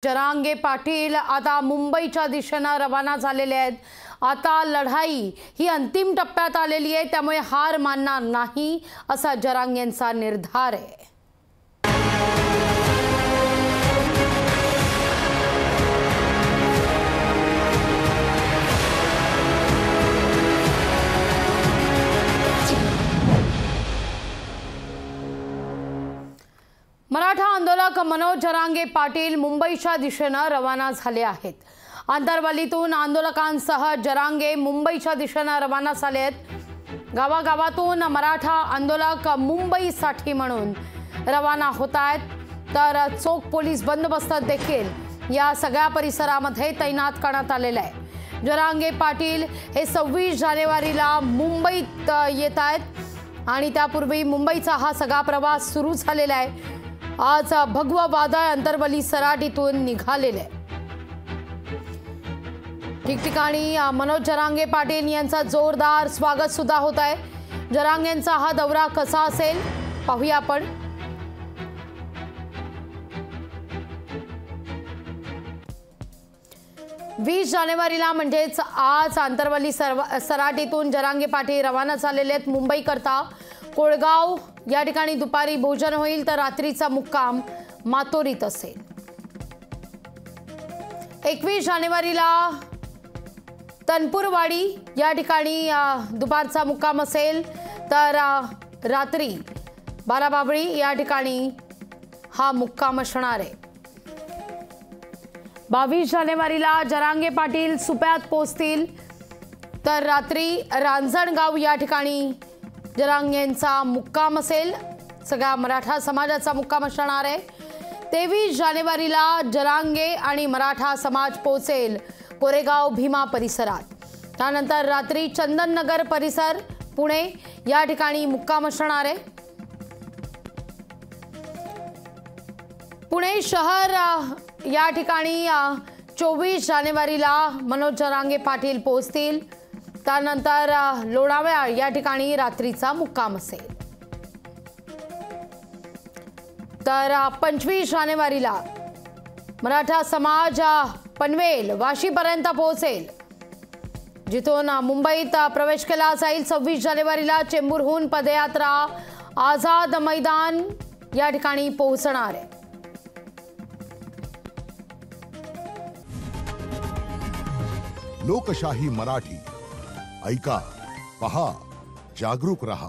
जरांगे पाटील आता मुंबईच्या दिशेने रवाना झालेले आहेत। आता लढाई ही अंतिम टप्प्यात आलेली आहे, त्यामुळे हार मानणार नाही असा जरांगेंचा निर्धार आहे। मराठा आंदोलक मनोज जरांगे पाटील मुंबईच्या दिशेने रवाना झाले आहेत। अंतरवलीतून आंदोलकांसह जरांगे मुंबईच्या दिशेने रवाना झाले आहेत। गावागावातून मराठा आंदोलक मुंबईसाठी म्हणून रवाना होत आहेत, तर चोख पोलीस बंदोबस्त देखील या सगळ्या परिसरामध्ये तैनात करण्यात आलेला आहे। जरांगे पाटील हे 26 जानेवारीला मुंबईत येत आहेत आणि त्यापूर्वी मुंबईचा हा सगळा प्रवास सुरू झालेला आहे। आज भगवा वादळ अंतरवली सराटीतून निघालेले आहे। ठिकठिकाणी मनोज जरांगे पाटील यांचा जोरदार स्वागत सुद्धा होत आहे। जरांगेंचा हा दौरा कसा असेल पाहूया आपण। वीस जानेवारीला म्हणजेच आज अंतरवली सराटीतून जरांगे पाटील रवाना झालेले आहेत मुंबई करता। कोळगाव या ठिकाणी दुपारी भोजन होईल, तर रात्रीचा मुक्काम मातोरीत असेल। 21 जानेवारीला तनपूरवाडी या ठिकाणी दुपारचा मुक्काम असेल, तर रात्री बाराबावळी या ठिकाणी हा मुक्काम असणार आहे। 22 जानेवारीला जरांगे पाटील सुप्यात पोहोचतील, तर रात्री रांजणगाव या ठिकाणी जरांगेंचा मुक्काम असेल। सगळ्या मराठा समाजाचा मुक्काम असणार आहे। 23 जानेवारीला जरांगे आणि मराठा समाज पोहोचेल कोरेगाव भीमा परिसरात। त्यानंतर रात्री चंदननगर परिसर पुणे या ठिकाणी मुक्काम असणार आहे। पुणे शहर या ठिकाणी 24 जानेवारीला मनोज जरांगे पाटील पोहोचतील। त्यानंतर लोणावळा या ठिकाणी रात्रीचा मुक्काम असेल, तर 25 जानेवारीला मराठा समाज पनवेल वाशीपर्यंत पोहोचेल, जिथून मुंबईत प्रवेश केला जाईल। 26 जानेवारीला चेंबूरहून पदयात्रा आझाद मैदान या ठिकाणी पोहोचणार आहे। लोकशाही मराठी ऐका, पहा, जागरूक रहा।